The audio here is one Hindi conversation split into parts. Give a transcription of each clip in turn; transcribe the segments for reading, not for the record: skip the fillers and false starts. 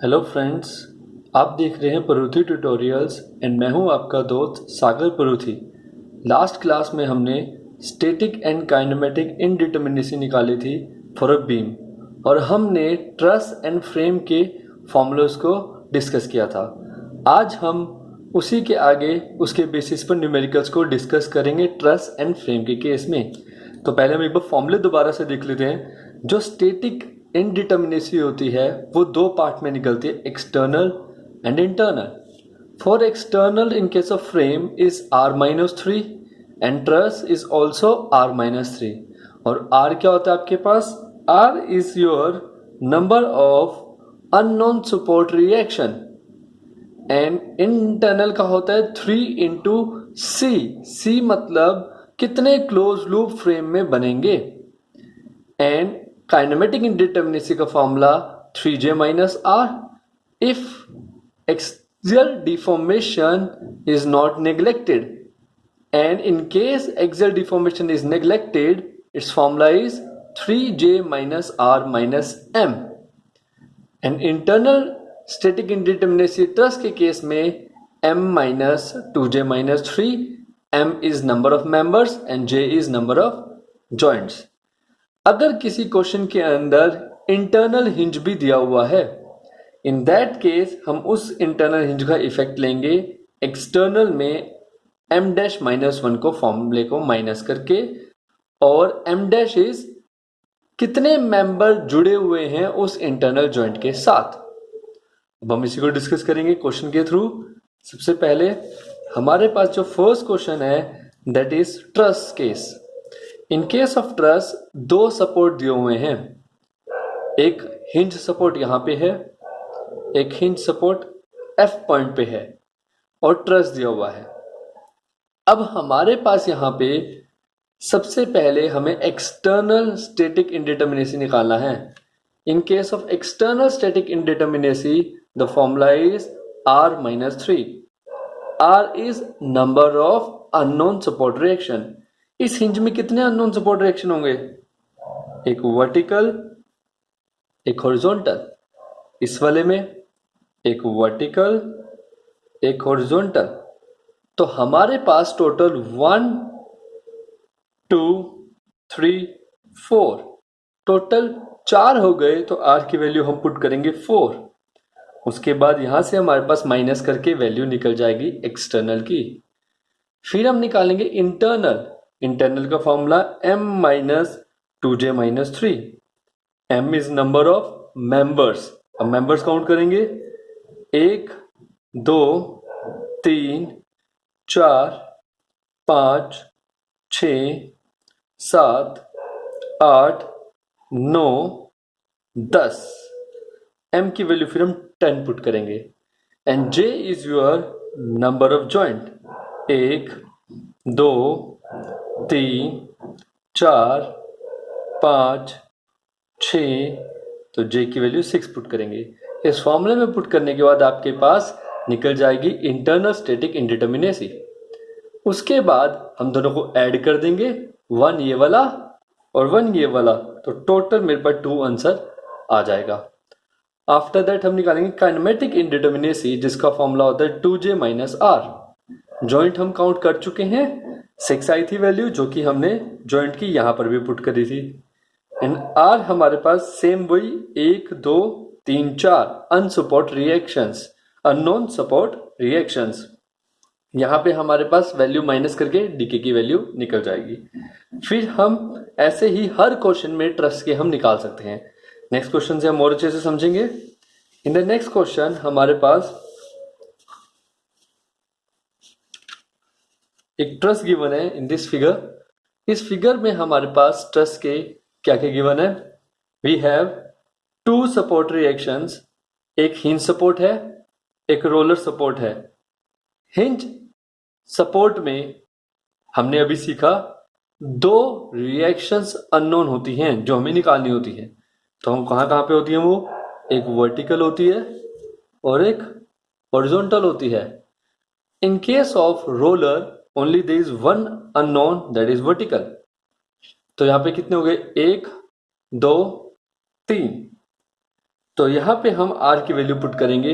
हेलो फ्रेंड्स, आप देख रहे हैं परूथी ट्यूटोरियल्स एंड मैं हूं आपका दोस्त सागर परूथी। लास्ट क्लास में हमने स्टैटिक एंड काइनेमेटिक इनडिटरमिनेसी निकाली थी फॉर अ बीम और हमने ट्रस एंड फ्रेम के फॉर्मूलाज को डिस्कस किया था। आज हम उसी के आगे उसके बेसिस पर न्यूमेरिकल्स को डिस्कस करेंगे ट्रस एंड फ्रेम के केस में। तो पहले हम एक बार फॉर्मूले दोबारा से देख लेते हैं। जो स्टैटिक इनडिटरमिनेसी होती है वो दो पार्ट में निकलती है, external and internal. For external in case of frame is r-3 and truss is also r-3। और r क्या होता है आपके पास? r is your number of unknown support reaction and internal का होता है 3 इंटू c मतलब कितने क्लोज लूप फ्रेम में बनेंगे। एंड काइनेमेटिक इंडिटरमिनेसी का formula 3j minus r if axial deformation is not neglected, and in case axial deformation is neglected its formula is 3j minus r minus m। and internal static indeterminacy truss के केस में m minus 2j minus 3, m is number of members and j is number of joints। अगर किसी क्वेश्चन के अंदर इंटरनल हिंज भी दिया हुआ है, इन दैट केस हम उस इंटरनल हिंज का इफेक्ट लेंगे एक्सटर्नल में m डैश माइनस 1 को फॉर्मूले को माइनस करके, और m डैश इज कितने मेंबर जुड़े हुए हैं उस इंटरनल जॉइंट के साथ। अब हम इसी को डिस्कस करेंगे क्वेश्चन के थ्रू। सबसे पहले हमारे पास जो फर्स्ट क्वेश्चन है that is truss case. In case of truss दो सपोर्ट दिए हुए हैं, एक हिंज सपोर्ट यहां पे है, एक हिंज सपोर्ट F पॉइंट पे है और ट्रस दिया हुआ है। अब हमारे पास यहां पे सबसे पहले हमें एक्सटर्नल स्टैटिक इंडिटरमिनेसी निकालना है। In case of external static indeterminacy the formula is r-3। r is number of unknown support reaction. इस हिंज में कितने अननोन सपोर्ट रिएक्शन होंगे? एक वर्टिकल, एक हॉरिजॉन्टल। इस वाले में एक वर्टिकल, एक हॉरिजॉन्टल। तो हमारे पास टोटल 1 2 3 4 टोटल 4 हो गए। तो r की वैल्यू हम पुट करेंगे 4। उसके बाद यहां से हमारे पास माइनस करके वैल्यू निकल जाएगी एक्सटर्नल की। फिर हम निकालेंगे इंटरनल। इंटरनल का formula m minus 2j minus 3। m is number of members. अब मेंबर्स काउंट करेंगे 1 2 3 4 5 6 7 8 9 10। m की वैल्यू फिर हम 10 पुट करेंगे and j is your number of joint. 1 2 3 4 5 6, तो j की वैल्यू 6 पुट करेंगे। इस फॉर्मूले में पुट करने के बाद आपके पास निकल जाएगी इंटरनल स्टैटिक इंडिटरमिनेसी। उसके बाद हम दोनों को ऐड कर देंगे, 1 ये वाला और 1 ये वाला, तो टोटल मेरे पास 2 आंसर आ जाएगा। आफ्टर दैट हम निकालेंगे काइनेमेटिक इंडिटरमिनेसी जिसका फॉर्मूला होता है 2j माइनस r। जॉइंट हम काउंट कर चुके हैं, 6 आई थी वैल्यू जो कि हमने जॉइंट की यहां पर भी पुट करी थी। एंड r हमारे पास सेम वही 1 2 3 4 अनसपोर्ट रिएक्शंस, अननोन सपोर्ट रिएक्शंस। यहां पे हमारे पास वैल्यू माइनस करके डीके की वैल्यू निकल जाएगी। फिर हम ऐसे ही हर क्वेश्चन में ट्रस के हम निकाल सकते हैं। नेक्स्ट क्वेश्चन से हम और अच्छे से समझेंगे। इन द नेक्स्ट क्वेश्चन हमारे पास एक ट्रस गिवन है इन दिस फिगर। इस फिगर में हमारे पास ट्रस के क्या क्या गिवन है? वी हैव 2 सपोर्ट रिएक्शंस, एक हिंज सपोर्ट है, एक रोलर सपोर्ट है। हिंज सपोर्ट में हमने अभी सीखा 2 रिएक्शंस अननोन होती हैं जो हमें निकालनी होती है। तो हम कहां पे होती है वो? एक वर्टिकल होती है और एक हॉरिजॉन्टल होती है। In case of roller only there is 1 unknown that is vertical. तो यहां पे कितने हो गए? 1 2 3। तो यहाँ पे हम R की वैल्यू पुट करेंगे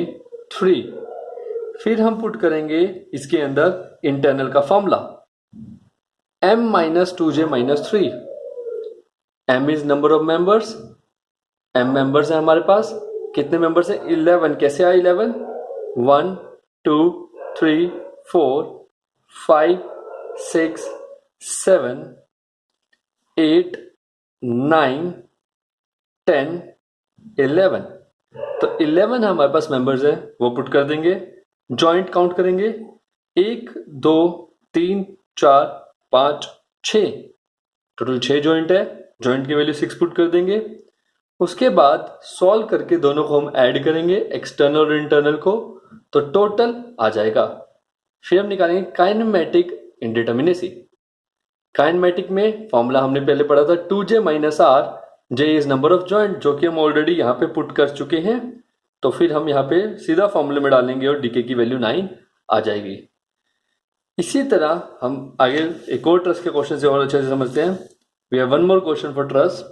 3। फिर हम पुट करेंगे इसके अंदर इंटरनल का formula m minus 2j minus 3। m is number of members, m members है हमारे पास। कितने मेंबर्स है? 11। कैसे आए 11? 1 2 3 4 5 6 7 8 9 10 11। तो 11 हमारे पास मेंबर्स है, वो पुट कर देंगे। जॉइंट काउंट करेंगे 1 2 3 4 5 6, टोटल 6 जॉइंट है। जॉइंट की वैल्यू 6 पुट कर देंगे। उसके बाद सॉल्व करके दोनों को हम ऐड करेंगे, एक्सटर्नल और इंटरनल को, तो टोटल आ जाएगा। फिर हम निकालेंगे काइनेमेटिक इंडिटर्मिनेसी। काइनेमेटिक में फॉर्मूला हमने पहले पढ़ा था 2j minus R, J is number of joint, जो कि हम ऑलरेडी यहाँ पे पुट कर चुके हैं। तो फिर हम यहाँ पे सीधा फॉर्मूले में डालेंगे और डीके की वैल्यू 9 आ जाएगी। इसी तरह हम आगे एक और ट्रस के क्वेश्चन से और अच्छे से समझते हैं। We have one more question for truss.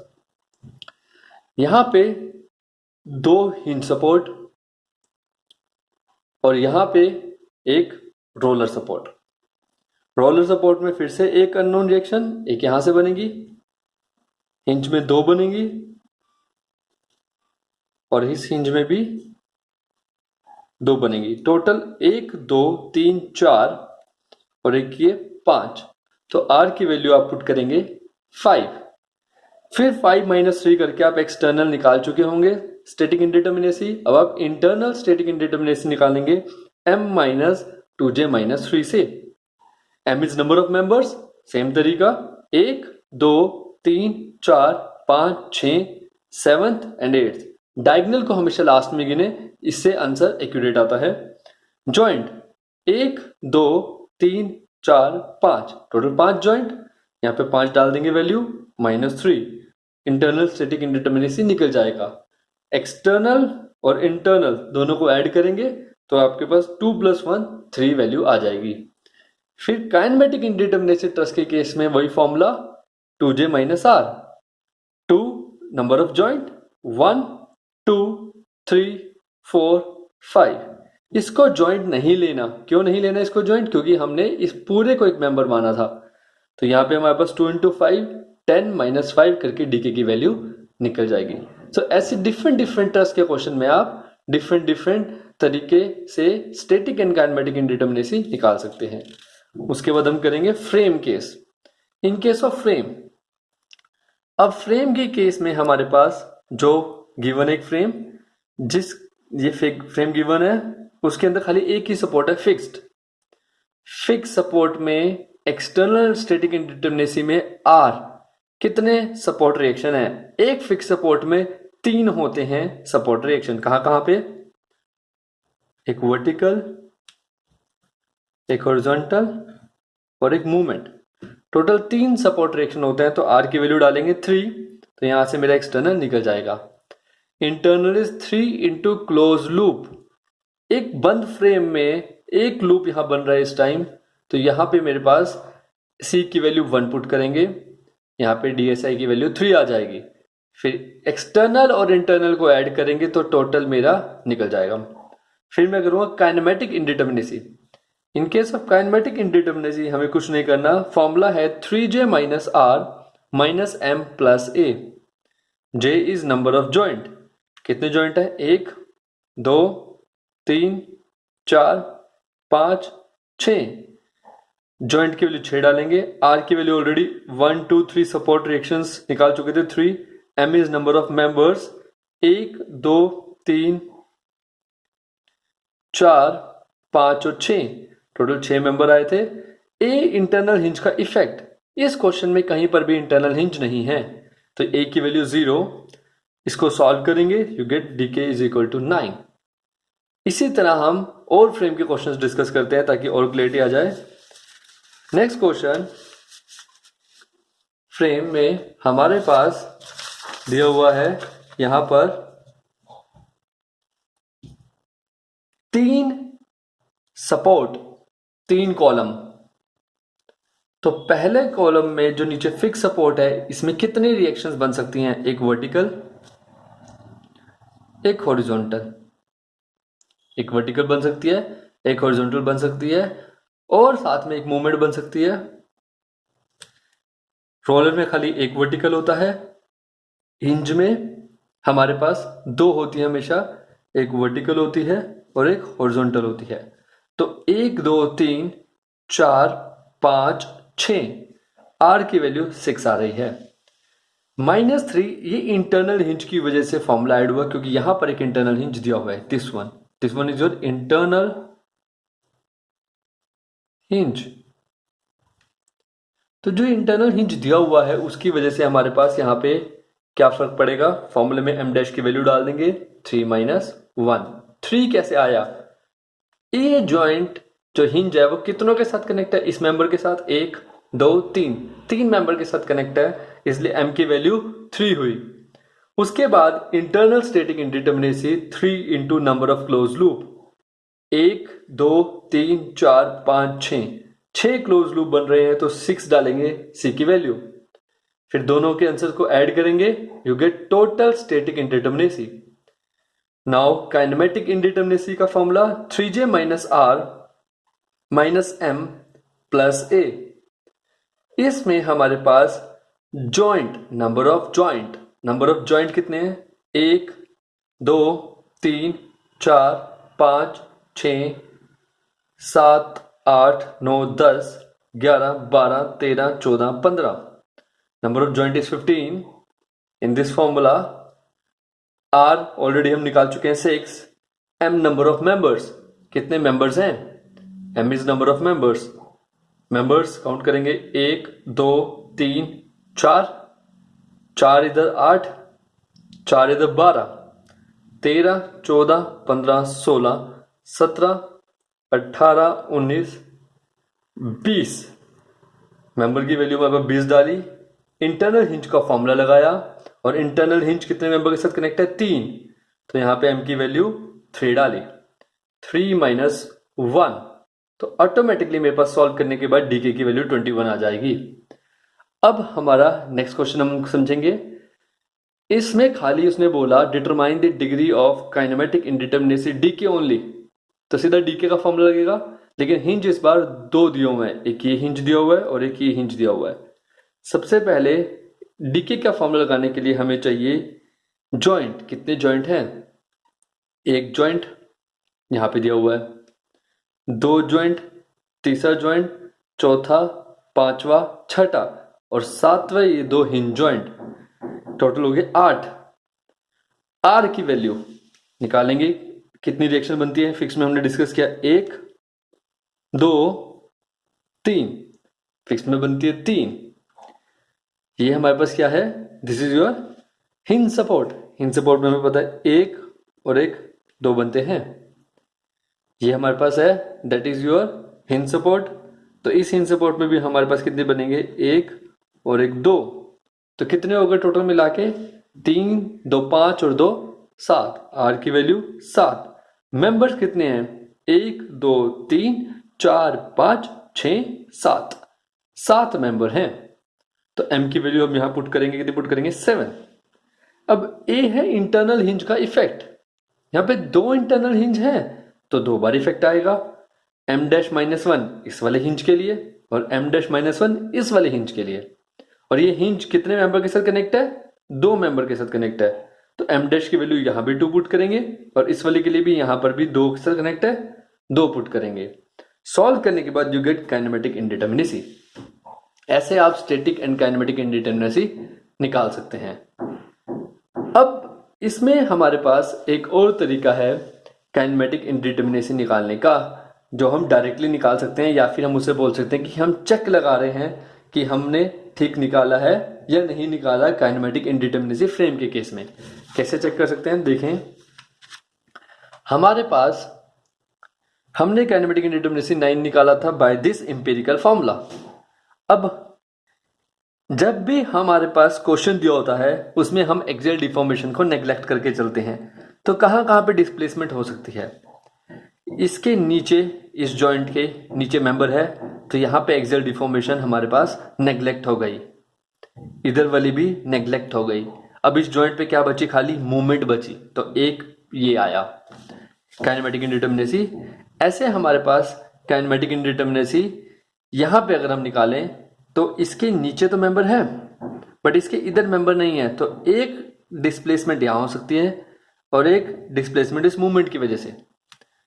यहाँ पे 2 हिंज सपोर्ट और यहाँ पे एक रोलर सपोर्ट। रोलर सपोर्ट में फिर से एक अननोन रिएक्शन, एक यहां से बनेगी, हिंज में 2 बनेंगी और इस हिंज में भी 2 बनेगी। टोटल 1 2 3 4 और एक ये 5। तो आर की वैल्यू आप पुट करेंगे 5। फिर 5 माइनस 3 करके आप एक्सटर्नल निकाल चुके होंगे स्टैटिक इंडिटर्मिनेसी। अब आप इंटरनल स्टैटिक इंडिटर्मिनेसी निकालेंगे m माइनस 2j माइनस 3 से। m is number of members, same तरीका 1 2 3 4 5 6 7th एंड 8th। डायगोनल को हमेशा लास्ट में गिने, इससे आंसर एक्यूरेट आता है। Joint 1 2 3 4 5, total 5 joint. यहाँ पे 5 डाल देंगे वैल्यू -3। इंटरनल स्टैटिक इंडिटर्मिनेसी निकल जाएगा। एक्सटर्नल और इंटरनल दोनों को ऐड करेंगे तो आपके पास 2 + 1 3 वैल्यू आ जाएगी। फिर काइनेमेटिक इंडिटर्मिनेसी ट्रस के केस में वही formula 2j minus R. 2 number of joint, 1 2 3 4 5। इसको जॉइंट नहीं लेना। क्यों नहीं लेना इसको जॉइंट? क्योंकि हमने इस पूरे को एक मेंबर माना था। तो यहाँ पे हमारे पास 2 × 5 10 - 5 करके डीके की वैल्यू निकल जाएगी। तो ऐसे डिफरेंट ट्रस के क्वेश्चन में आप डिफरेंट तरीके से स्टैटिक एंड काइनेमेटिक इंडिटर्मिनेसी निकाल सकते हैं। उसके बाद हम करेंगे frame case. In case of frame, अब फ्रेम के केस में हमारे पास जो गिवन एक फ्रेम, जिस ये फ्रेम गिवन है उसके अंदर खाली एक ही सपोर्ट है, फिक्स्ड। फिक्स सपोर्ट में एक्सटर्नल स्टैटिक इंडिटर्मिनेसी में आर कितने सपोर्ट रिएक्शन है? एक फिक्स सपोर्ट में 3 होते हैं सपोर्ट रिएक्शन। कहां पे? एक वर्टिकल, एक हॉरिजॉन्टल और एक मूवमेंट। टोटल 3 सपोर्ट रिएक्शन होते हैं। तो आर की वैल्यू डालेंगे 3, तो यहां से मेरा एक्सटर्नल निकल जाएगा। Internal is 3 × close loop. एक बंद फ्रेम में एक लूप यहां बन रहा है इस टाइम, तो यहां पे मेरे पास सी की वैल्यू 1 पुट करेंगे, यहाँ पे डीएसआई की वैल्यू 3 आ जाएगी। फिर एक्सटर्नल और इंटरनल को ऐड करेंगे तो टोटल मेरा निकल जाएगा। फिर मैं करूंगा kinematic indeterminacy. In case of kinematic indeterminacy हमें कुछ नहीं करना। फॉर्मूला है 3j minus R minus m plus a। j is number of joint. कितने जॉइंट है? 1 2 3 4 5 6। जॉइंट की वैल्यू 6 डालेंगे। आर की वैल्यू ऑलरेडी 1 2 3 सपोर्ट रिएक्शंस निकाल चुके थे 3। m is number of members, 1 2 3 4 5 और 6, टोटल 6 मेंबर आए थे। ए इंटरनल हिंज का इफेक्ट, इस क्वेश्चन में कहीं पर भी इंटरनल हिंज नहीं है, तो ए की वैल्यू 0। इसको सॉल्व करेंगे, you get DK is equal to 9। इसी तरह हम और फ्रेम के क्वेश्चंस डिस्कस करते हैं ताकि और क्लैरिटी आ जाए। नेक्स्ट क्वेश्चन, फ्रेम में हमारे पास दिया हुआ है यहां पर 3 सपोर्ट 3 कॉलम। तो पहले कॉलम में जो नीचे फिक्स सपोर्ट है, इसमें कितने रिएक्शंस बन सकती हैं? एक वर्टिकल, एक हॉरिजॉन्टल, एक वर्टिकल बन सकती है, एक हॉरिजॉन्टल बन सकती है, और साथ में एक मूवमेंट बन सकती है। रोलर में खाली एक वर्टिकल होता है, हिंज में हमारे पास दो होती है हमेशा, एक वर्टिकल होती है और एक हॉरिजॉन्टल होती है। तो 1 2 3 4 5 6, आर की वैल्यू 6 आ रही है। -3 ये इंटरनल हिंज की वजह से फॉर्मूला ऐड हुआ, क्योंकि यहां पर एक इंटरनल हिंज दिया हुआ है, this one is your internal hinge. तो जो इंटरनल हिंज दिया हुआ है उसकी वजह से हमारे पास यहाँ पे क्या फर्क पड़ेगा, फॉर्मूले में m डैश की वैल्यू डाल देंगे, 3 - 1। 3 कैसे आया, ए जॉइंट जो हिंज है वो कितनों के साथ कनेक्ट है, इस मेंबर के साथ, 1 2 3, 3 मेंबर के साथ कनेक्ट है, इसलिए m की वैल्यू 3 हुई। उसके बाद internal static indeterminacy 3 into number of close loop, 1 2 3 4 5 6 close loop बन रहे हैं, तो 6 डालेंगे सी की वैल्यू, फिर दोनों के आंसर को ऐड करेंगे, you get total static indeterminacy. Now kinematic indeterminacy का formula 3j - r - m + a। इसमें हमारे पास जॉइंट, नंबर ऑफ जॉइंट कितने हैं, 1 2 3 4 5 6 7 8 9 10 11 12 13 14 15। Number of joint is 15। In this formula R already हम निकाल चुके हैं 6, एम नंबर ऑफ मेंबर्स, कितने मेंबर्स हैं, M is number of members count करेंगे, 1 2 3 4, 4 इधर 8, 4 इधर 12, 13 14 15 16 17 18 19 20, मेंबर की वैल्यू में 20 डाली, इंटरनल हिंज का फॉर्मूला लगाया, और इंटरनल हिंज कितने मेंबर के साथ कनेक्ट है, 3, तो यहां पे m की वैल्यू 3 डाली, 3 - 1, तो ऑटोमेटिकली मेरे पास सॉल्व करने के बाद डीके की वैल्यू 21 आ जाएगी। अब हमारा नेक्स्ट क्वेश्चन हम समझेंगे, इसमें खाली उसने बोला determine the degree of kinematic indeterminacy DK only, तो सीधा डीके का फॉर्मूला लगेगा, लेकिन हिंज इस बार दो दिए हुए हैं, एक ये हिंज दिया हुआ है और एक ये हिंज दिया हुआ है। सबसे पहले डीके का फॉर्मूला लगाने के लिए हमें चाहिए जॉइंट, कितने जॉइंट हैं, एक जॉइंट यहां पे दिया हुआ है, 2 जॉइंट, तीसरा जॉइंट, चौथा, पांचवा, छठा और सातवां ये 2 हिंज जॉइंट, टोटल हो गए 8। आर की वैल्यू निकालेंगे, कितनी रिएक्शन बनती है, फिक्स में हमने डिस्कस किया 1 2 3, फिक्स में बनती है 3। ये हमारे पास क्या है, this is your hinge support में हमें पता है 1 और 1 2 बनते हैं, ये हमारे पास है, that is your hinge support. तो इस हिंज सपोर्ट में भी हमारे पास कितने बनेंगे, 1 और 1 2, तो कितने हो गए टोटल मिला के, 3 2 5 और 2 7, आर की वैल्यू 7। मेंबर्स कितने हैं, 1 2 3 4 5 6 7, 7 मेंबर हैं, तो m की वैल्यू हम यहां पुट करेंगे, कितनी पुट करेंगे, 7। अब a है इंटरनल हिंज का इफेक्ट, यहां पे 2 इंटरनल हिंज है तो 2 बार इफेक्ट आएगा, m डैश -1 इस वाले हिंज के लिए और m डैश -1 इस वाले हिंज के लिए, और ये हिंज कितने मेंबर के साथ कनेक्ट है, 2 मेंबर के साथ कनेक्ट है, तो m डैश की वैल्यू यहां भी 2 पुट करेंगे और इस वाले के लिए भी यहां पर भी 2 के साथ कनेक्ट है, 2 पुट करेंगे। सॉल्व करने के बाद यू गेट काइनेमेटिक इंडिटरमिनेसी। ऐसे आप स्टैटिक एंड काइनेमेटिक इंडिटरमिनेसी निकाल सकते हैं। अब इसमें हमारे पास एक और तरीका है काइनेमेटिक इंडिटरमिनेसी निकालने का, जो हम डायरेक्टली निकाल सकते हैं, या फिर हम उसे बोल सकते हैं कि हम चेक लगा रहे हैं कि हमने ठीक निकाला है या नहीं निकाला काइनेमेटिक इंडिटरमिनेसी फ्रेम के केस में। कैसे चेक कर सकते हैं, देखें, हमारे पास हमने काइनेमेटिक इंडिटरमिनेसी 9 निकाला था बाय दिस एम्पिरिकल फॉर्मूला। अब जब भी हमारे पास क्वेश्चन दिया होता है उसमें हम एक्सियल डिफॉर्मेशन को नेग्लेक्ट करके चलते हैं, तो कहां कहां पे डिस्प्लेसमेंट हो सकती है, इसके नीचे, इस जॉइंट के नीचे मेंबर है तो यहां पे एक्सियल डिफॉर्मेशन हमारे पास नेग्लेक्ट हो गई, इधर वाली भी नेग्लेक्ट हो गई। अब इस जॉइंट पे क्या बची, खाली मूवमेंट बची, तो एक ये आया काइनेमेटिक इंडिटरमिनेसी। ऐसे हमारे पास काइनेमेटिक इंडिटरमिनेसी यहाँ पे अगर हम निकालें तो इसके नीचे तो मेंबर है बट इसके इधर मेंबर नहीं है, तो एक डिस्प्लेसमेंट यहाँ हो सकती है और एक डिस्प्लेसमेंट इस मूवमेंट की वजह से।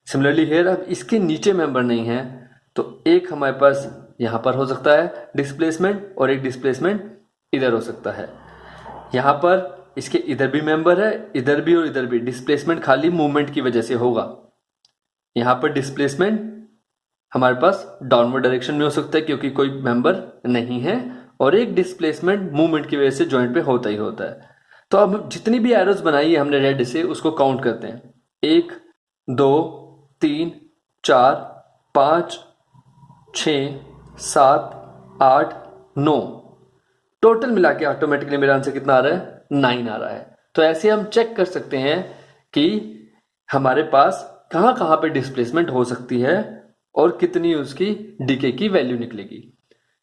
सिमिलरली हेयर अब इसके नीचे मेंबर नहीं है तो एक हमारे पास यहाँ पर हो सकता है डिस्प्लेसमेंट और एक डिस्प्लेसमेंट इधर हो सकता है। यहाँ पर इसके इधर भी मेंबर है, इधर भी और इधर भी। डिस्प्लेसमेंट खाली मूवमेंट की वजह से होगा। यहाँ पर डिस्प्लेसमेंट हमारे पास डाउनवर्ड डायरेक्शन में हो सकता है क्योंकि कोई मेंबर नहीं है, और एक डिस्प्लेसमेंट मूवमेंट की वजह से जॉइंट पे होता ही होता है। तो अब जितनी भी एरोज बनाई है हमने रेड से उसको काउंट करते हैं। 1 2 3 4 5 6 7 8 9 टोटल मिला के ऑटोमेटिकली मेरा आंसर कितना आ रहा है? 9 आ रहा है। तो ऐसे हम चेक कर सकते हैं कि हमारे पास कहाँ कहाँ पे डिस्प्लेसमेंट हो सकती है और कितनी उसकी डीके की वैल्यू निकलेगी।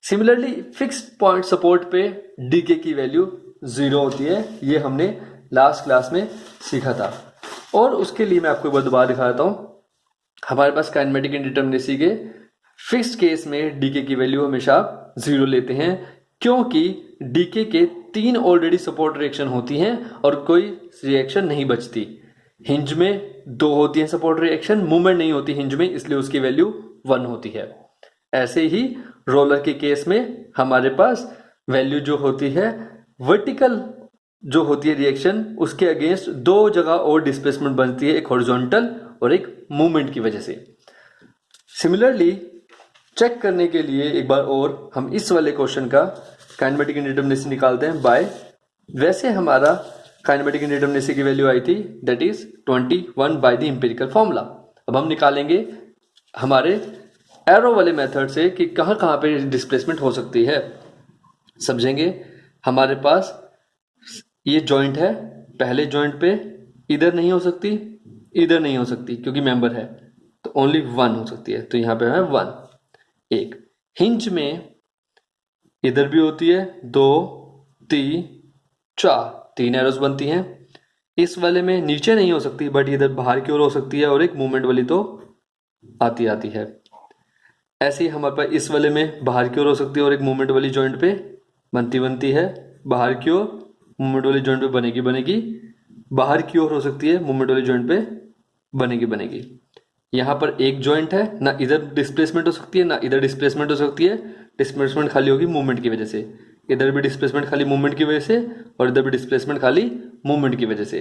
सिमिलरली फिक्स्ड पॉइंट सपोर्ट पे डीके की वैल्यू 0 होती है, ये हमने लास्ट क्लास में सीखा था। और उसके लिए मैं आपको एक बार दोबारा दिखा देता हूँ। हमारे पास काइनेमेटिक इंडिटरमिनेसी के फिक्स्ड केस में डीके की वैल्यू हमेशा 0 लेते हैं क्योंकि डीके के 3 ऑलरेडी सपोर्ट रिएक्शन होती हैं और कोई रिएक्शन नहीं बचती। हिंज में 2 होती हैं सपोर्ट रिएक्शन, मूवमेंट नहीं होती हिंज में, इसलिए उसकी वैल्यू 1 होती है। ऐसे ही रोलर के केस में हमारे पास वैल्यू जो होती है वर्टिकल जो होती है रिएक्शन, उसके अगेंस्ट 2 जगह और डिस्प्लेसमेंट बनती है, एक हॉरिजॉन्टल और एक मूवमेंट की वजह से। सिमिलरली चेक करने के लिए एक बार और हम इस वाले क्वेश्चन का काइनेमेटिक इंडिटरमिनेसी निकालते हैं बाय, वैसे हमारा काइनेमेटिक इंडिटरमिनेसी की वैल्यू आई थी that is 21 by the empirical formula. अब हम निकालेंगे हमारे एरो वाले मेथड से कि कहाँ कहाँ पे डिस्प्लेसमेंट हो सकती है। समझेंगे, हमारे पास ये जॉइंट है, पहले जॉइंट पे इधर नहीं हो सकती, इधर नहीं हो सकती क्योंकि मेंबर है, तो ओनली 1 हो सकती है, तो यहाँ पे है 1। एक हिंज में इधर भी होती है 2 3 4, 3 एरोस बनती हैं। इस वाले में नीचे नहीं हो सकती बट इधर बाहर की ओर हो सकती है और एक मूवमेंट वाली तो आती है। ऐसे ही हमारे पास इस वाले में बाहर की ओर हो सकती है और एक मूवमेंट वाली जॉइंट पे बनती है। बाहर की ओर मूवमेंट वाली जॉइंट पे बनेगी, बाहर की ओर हो सकती है, मूवमेंट वाली जॉइंट पे बनेगी। यहाँ पर एक जॉइंट है, ना इधर डिस्प्लेसमेंट हो सकती है ना इधर डिस्प्लेसमेंट हो सकती है। डिस्प्लेसमेंट खाली होगी मूवमेंट की वजह से, इधर भी डिस्प्लेसमेंट खाली मूवमेंट की वजह से और इधर भी डिस्प्लेसमेंट खाली मूवमेंट की वजह से।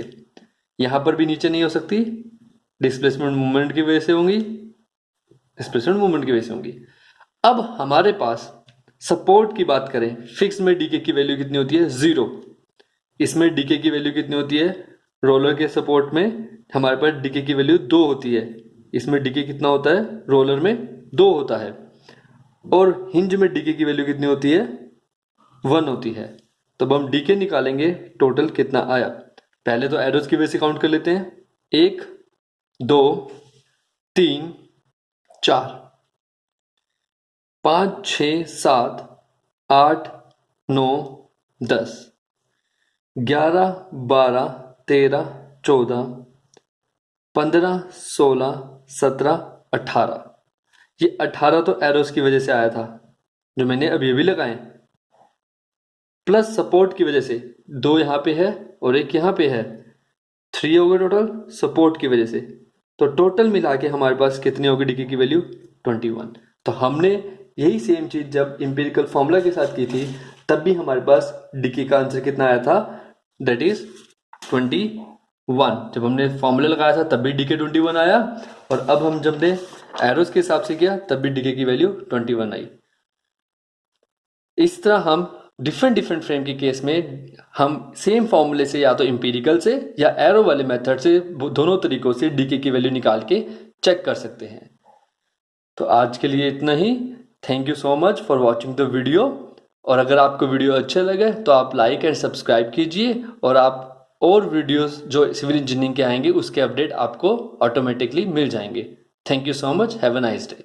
यहाँ पर भी नीचे नहीं हो सकती, डिस्प्लेसमेंट मूवमेंट की वजह से होंगी, डिस्प्लेसमेंट मूवमेंट की वजह से होंगी। अब हमारे पास सपोर्ट की बात करें, फिक्स में डीके की वैल्यू कितनी होती है? 0। इसमें डीके की वैल्यू कितनी होती है? रोलर के सपोर्ट में हमारे पास डीके की वैल्यू 2 होती है। इसमें डीके कितना होता है? रोलर में 2 होता है। और हिंज में डीके की वैल्यू कितनी होती है? 1 होती है। तो अब हम डीके निकालेंगे टोटल कितना आया। पहले तो एरोज की वजह से काउंट कर लेते हैं। 1 2 3 4 5 6 7 8 9 10 11 12 13 14 15 16 17 18। ये 18 तो एरोस की वजह से आया था जो मैंने अभी अभी लगाए, प्लस सपोर्ट की वजह से 2 यहाँ पे है और एक यहाँ पे है, 3 हो गए टोटल सपोर्ट की वजह से। तो टोटल मिला के हमारे पास कितनी होगी डीके की वैल्यू? 21। तो हमने यही सेम चीज जब एम्पिरिकल फॉर्मूला के साथ की थी तब भी हमारे पास डीके का आंसर कितना आया था? That is 21। जब हमने फॉर्मूला लगाया था तब भी डीके 21 आया और अब हम जब ने एरोस के हिसाब से किया तब भी डीके की वैल्यू 21 आई। इस तरह हम डिफरेंट फ्रेम के केस में हम सेम फॉर्मूले से या तो एम्पिरिकल से या एरो वाले मेथड से दोनों तरीकों से डीके की वैल्यू निकाल के चेक कर सकते हैं। तो आज के लिए इतना ही। Thank you so much for watching the video. और अगर आपको वीडियो अच्छे लगे तो आप लाइक एंड सब्सक्राइब कीजिए और आप और वीडियोस जो सिविल इंजीनियरिंग के आएंगे उसके अपडेट आपको ऑटोमेटिकली मिल जाएंगे। Thank you so much. Have a nice day.